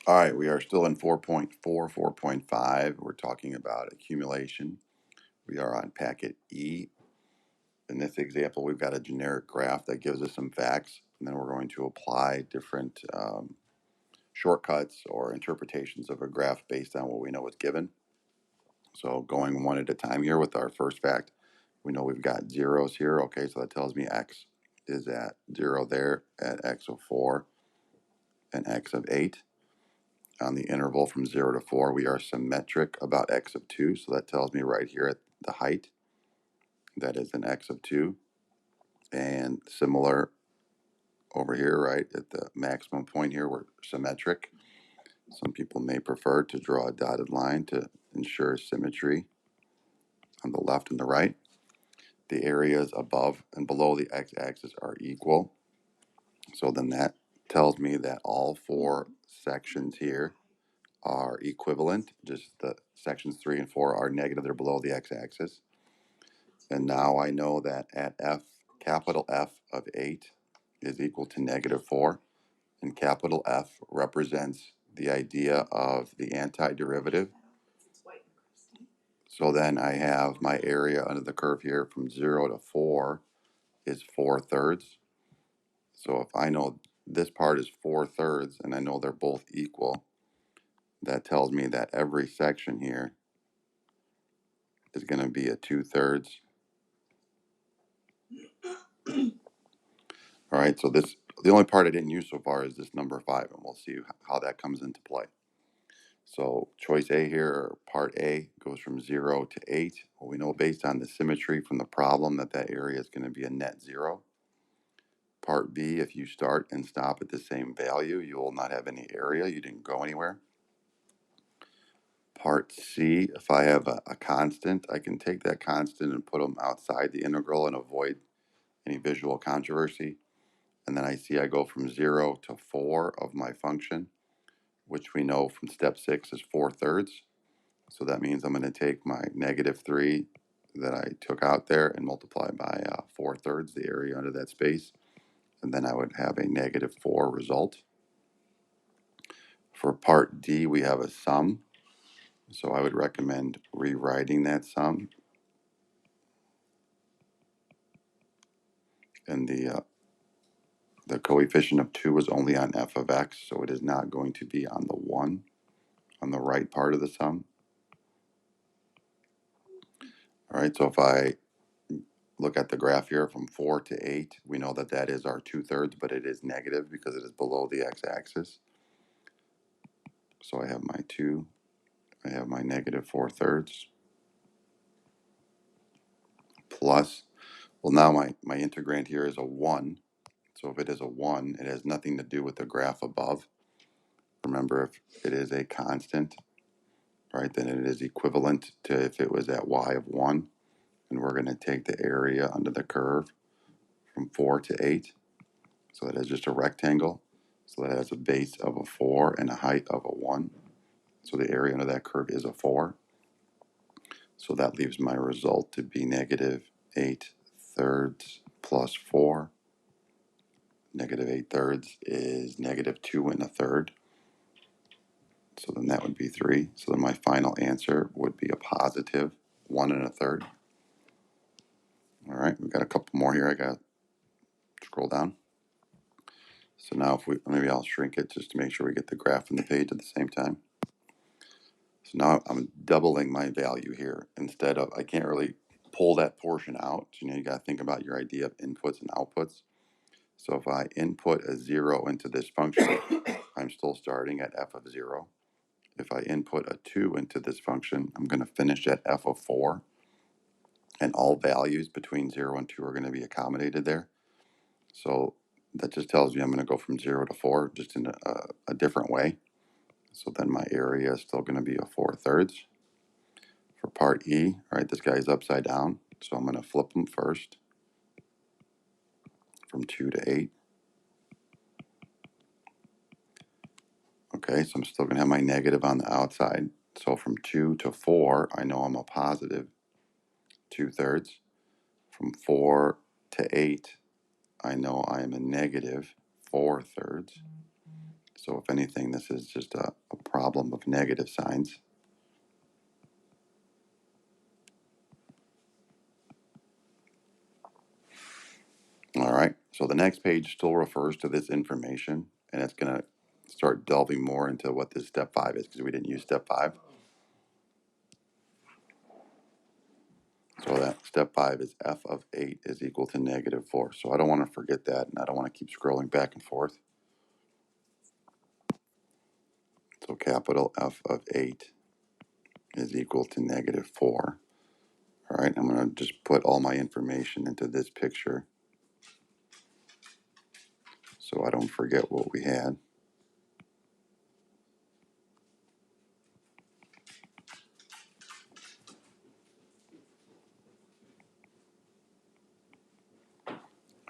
All right, we are still in 4.4, 4.5. We're talking about accumulation. We are on packet E. In this example, we've got a generic graph that gives us some facts, and then we're going to apply different shortcuts or interpretations of a graph based on what we know is given. So going one at a time here with our first fact, we know we've got zeros here. Okay, so that tells me x is at 0 there, at x of 4, and x of 8. On the interval from 0 to 4, we are symmetric about x of 2. So that tells me right here at the height, that is an x of 2. And similar over here, right, at the maximum point here, we're symmetric. Some people may prefer to draw a dotted line to ensure symmetry on the left and the right. The areas above and below the x-axis are equal. So then that tells me that all 4 sections here are equivalent. Just the sections 3 and 4 are negative. They're below the x-axis. And now I know that at f, capital F of 8 is equal to negative 4. And capital F represents the idea of the antiderivative. So then I have my area under the curve here from 0 to 4 is 4/3. So if I know this part is 4/3 and I know they're both equal, that tells me that every section here is going to be a 2/3. All right, so the only part I didn't use so far is this number 5, and we'll see how that comes into play. So choice A here, part A, goes from 0 to 8. Well, we know based on the symmetry from the problem that area is going to be a net 0. Part B, if you start and stop at the same value, you will not have any area. You didn't go anywhere. Part C, if I have a constant, I can take that constant and put them outside the integral and avoid any visual controversy. And then I see I go from 0 to 4 of my function, which we know from step 6 is 4/3. So that means I'm going to take my negative 3 that I took out there and multiply by 4/3, the area under that space. And then I would have a negative 4 result. For part D, we have a sum. So I would recommend rewriting that sum. And the coefficient of 2 is only on f of x, so it is not going to be on the 1 on the right part of the sum. All right, so if I look at the graph here from 4 to 8, we know that that is our 2/3, but it is negative because it is below the x-axis. So I have my 2, I have my negative 4/3, plus, well, now my integrand here is a 1. So if it is a 1, it has nothing to do with the graph above. Remember, if it is a constant, right, then it is equivalent to if it was at y of 1. And we're going to take the area under the curve from 4 to 8. So that is just a rectangle. So that has a base of a 4 and a height of a 1. So the area under that curve is a 4. So that leaves my result to be negative 8/3 plus 4. Negative 8/3 is negative 2 1/3. So then that would be 3. So then my final answer would be a positive 1 1/3. All right, we've got a couple more here. I got to scroll down. So now if we, maybe I'll shrink it just to make sure we get the graph and the page at the same time. So now I'm doubling my value here instead of, I can't really pull that portion out. So, you got to think about your idea of inputs and outputs. So if I input a 0 into this function, I'm still starting at f of 0. If I input a 2 into this function, I'm going to finish at f of 4. And all values between 0 and 2 are going to be accommodated there. So that just tells me I'm going to go from 0 to 4 just in a different way. So then my area is still going to be a 4/3. For part E, all right, this guy is upside down. So I'm going to flip him first from 2 to 8. Okay, so I'm still going to have my negative on the outside. So from 2 to 4, I know I'm a positive 2/3. From 4 to 8, I know I am a negative 4/3. So if anything, this is just a problem of negative signs. All right, so the next page still refers to this information, and it's going to start delving more into what this step 5 is, because we didn't use step 5. So that step 5 is f of 8 is equal to negative 4. So I don't want to forget that, and I don't want to keep scrolling back and forth. So capital F of 8 is equal to negative 4. All right, I'm going to just put all my information into this picture so I don't forget what we had.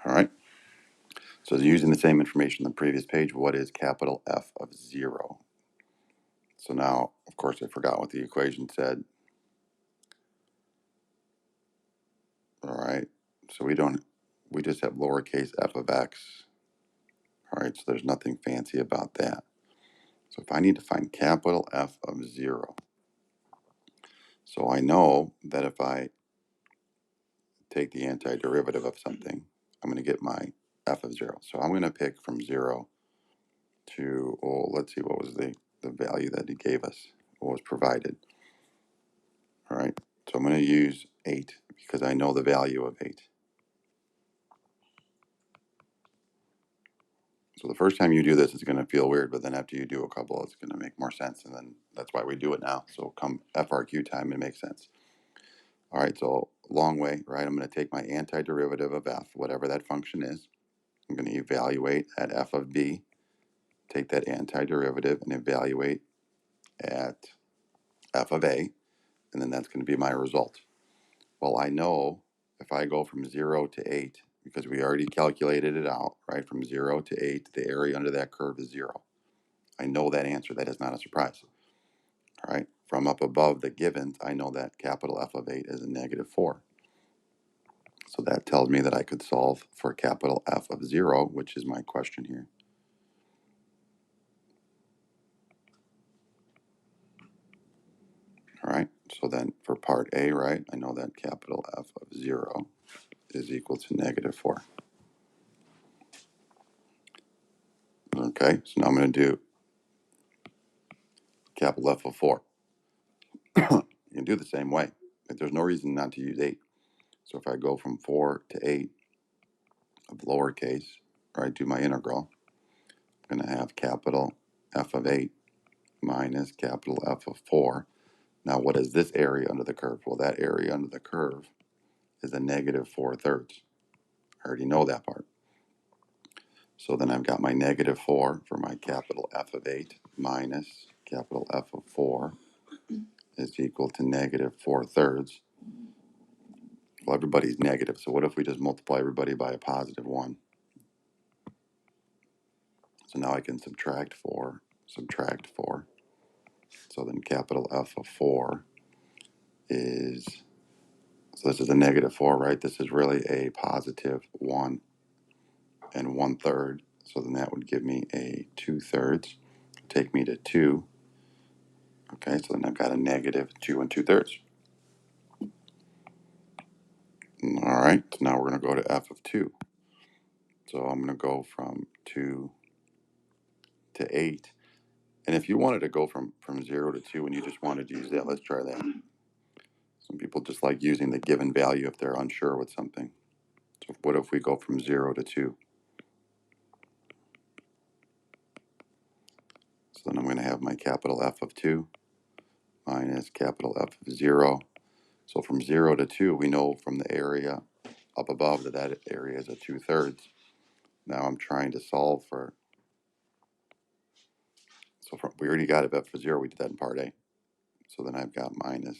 All right, so using the same information on the previous page, what is capital F of 0? So now, of course, I forgot what the equation said. All right, so we just have lowercase f of x. All right, so there's nothing fancy about that. So if I need to find capital F of 0, so I know that if I take the antiderivative of something, I'm going to get my f of 0. So I'm going to pick from 0 to, oh, let's see, what was the value that he gave us, what was provided. All right, so I'm going to use 8 because I know the value of 8. So the first time you do this, it's going to feel weird, but then after you do a couple, it's going to make more sense, and then that's why we do it now. So come FRQ time, it makes sense. All right, so long way, right? I'm going to take my antiderivative of f, whatever that function is. I'm going to evaluate at f of b, take that antiderivative and evaluate at f of a, and then that's going to be my result. Well, I know if I go from 0 to 8, because we already calculated it out, right? From 0 to 8, the area under that curve is 0. I know that answer. That is not a surprise. All right. From up above the givens, I know that capital F of 8 is a negative 4. So that tells me that I could solve for capital F of 0, which is my question here. All right. So then for part A, right, I know that capital F of 0 is equal to negative 4. Okay. So now I'm going to do capital F of 4. You can do the same way. Like, there's no reason not to use 8. So if I go from 4 to 8 of lowercase, or I do my integral, I'm going to have capital F of 8 minus capital F of 4. Now, what is this area under the curve? Well, that area under the curve is a negative 4/3. I already know that part. So then I've got my negative 4 for my capital F of 8 minus capital F of 4 is equal to negative 4/3. Well, everybody's negative, so what if we just multiply everybody by a positive 1? So now I can subtract 4. So then capital F of 4 is, so this is a negative 4, right? This is really a positive 1 and 1/3. So then that would give me a 2/3. Take me to 2. Okay, so then I've got a negative 2 and 2/3. All right, so now we're going to go to f of 2. So I'm going to go from 2 to 8. And if you wanted to go from 0 to 2 and you just wanted to use that, let's try that. Some people just like using the given value if they're unsure with something. So what if we go from 0 to 2? So then I'm going to have my capital F of 2 minus capital F of 0. So from 0 to 2, we know from the area up above that area is a 2/3. Now I'm trying to solve for, so we already got F for 0. We did that in part A. So then I've got minus,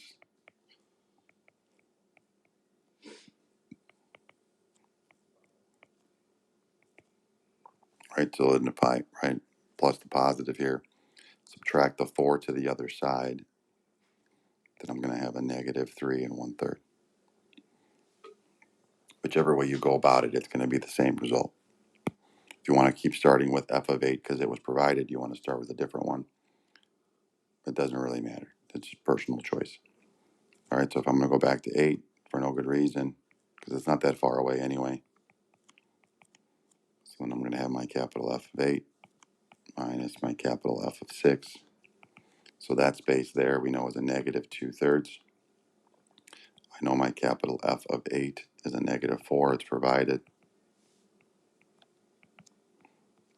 right, solidify, right, plus the positive here. Subtract the 4 to the other side. Then I'm going to have a negative 3 and 1/3. Whichever way you go about it, it's going to be the same result. If you want to keep starting with f of 8 because it was provided, you want to start with a different one. It doesn't really matter. It's personal choice. All right, so if I'm going to go back to 8 for no good reason, because it's not that far away anyway. So then I'm going to have my capital F of 8 minus my capital F of 6. So that space there we know is a negative 2/3. I know my capital F of 8 is a negative 4. It's provided.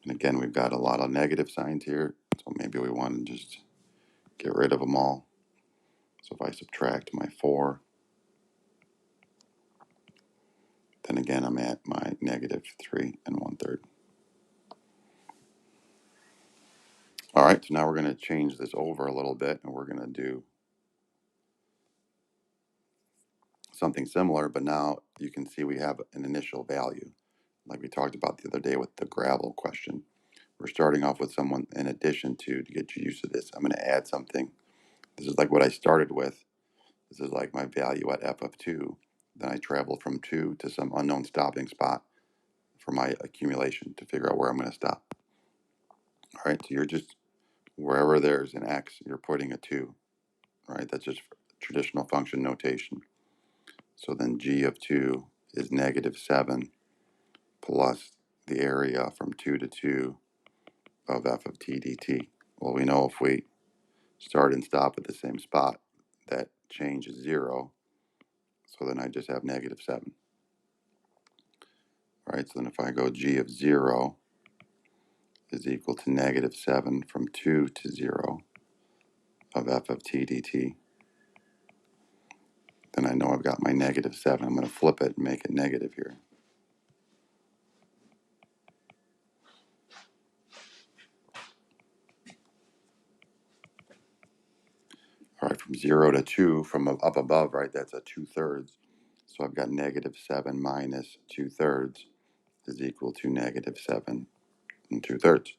And again, we've got a lot of negative signs here. So maybe we want to just get rid of them all. So if I subtract my 4, then again, I'm at my negative 3 1/3. All right, so now we're going to change this over a little bit, and we're going to do something similar, but now you can see we have an initial value, like we talked about the other day with the gravel question. We're starting off with someone in addition to get you used to this. I'm going to add something. This is like what I started with. This is like my value at f of 2. Then I travel from 2 to some unknown stopping spot for my accumulation to figure out where I'm going to stop. All right, so you're just, wherever there's an x, you're putting a 2. All right, that's just traditional function notation. So then g of 2 is negative 7 plus the area from 2 to 2 of f of t dt. Well, we know if we start and stop at the same spot, that change is 0. So then I just have negative 7. All right, so then if I go g of 0 is equal to negative 7 from 2 to 0 of f of t dt, then I know I've got my negative 7. I'm going to flip it and make it negative here. All right, from 0 to 2, from up above, right, that's a 2/3. So I've got negative 7 minus 2/3 is equal to negative 7 2/3.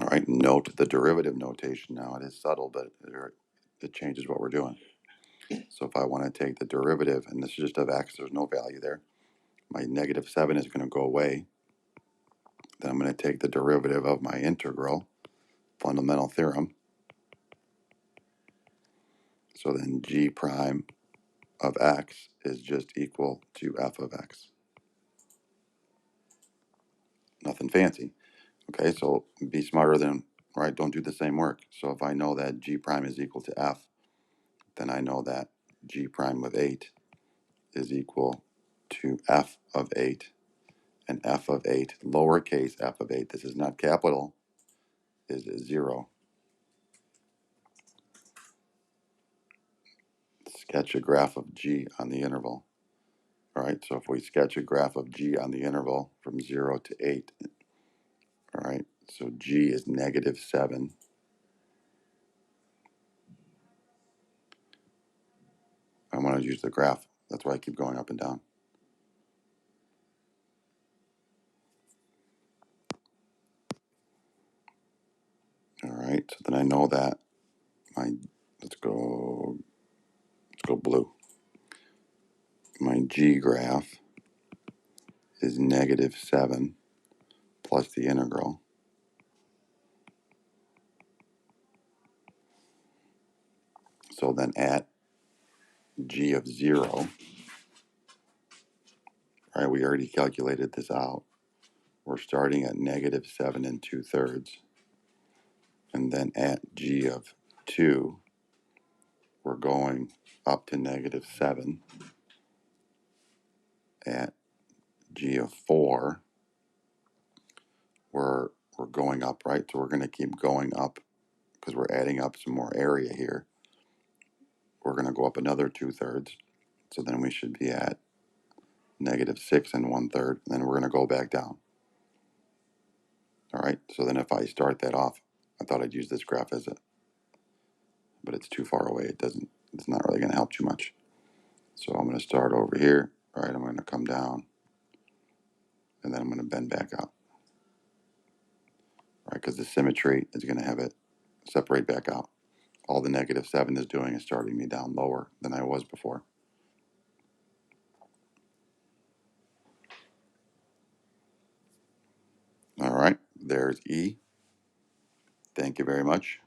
All right, note the derivative notation now. It is subtle, but it changes what we're doing. So if I want to take the derivative, and this is just of x, there's no value there, my negative 7 is going to go away. Then I'm going to take the derivative of my integral, fundamental theorem. So then g prime of x is just equal to f of x. Nothing fancy. Okay, so be smarter than, right, don't do the same work. So if I know that g prime is equal to f, then I know that g prime of 8 is equal to f of 8, and f of 8, lowercase f of 8, this is not capital, is 0. Sketch a graph of g on the interval. All right, so if we sketch a graph of g on the interval from 0 to 8, all right, so g is negative 7. I want to use the graph. That's why I keep going up and down. All right, so then I know that my, let's go blue. My g graph is negative 7 plus the integral. So then at g of 0, right, we already calculated this out. We're starting at negative 7 2/3. And then at g of 2, we're going up to negative 7. At g of 4, we're going up, right? So we're going to keep going up because we're adding up some more area here. We're going to go up another 2/3. So then we should be at negative 6 1/3. And then we're going to go back down. All right, so then if I start that off, I thought I'd use this graph as it, but it's too far away. It's not really going to help too much. So I'm going to start over here, right? I'm going to come down, and then I'm going to bend back up, right? Because the symmetry is going to have it separate back out. All the negative 7 is doing is starting me down lower than I was before. there's E. Thank you very much.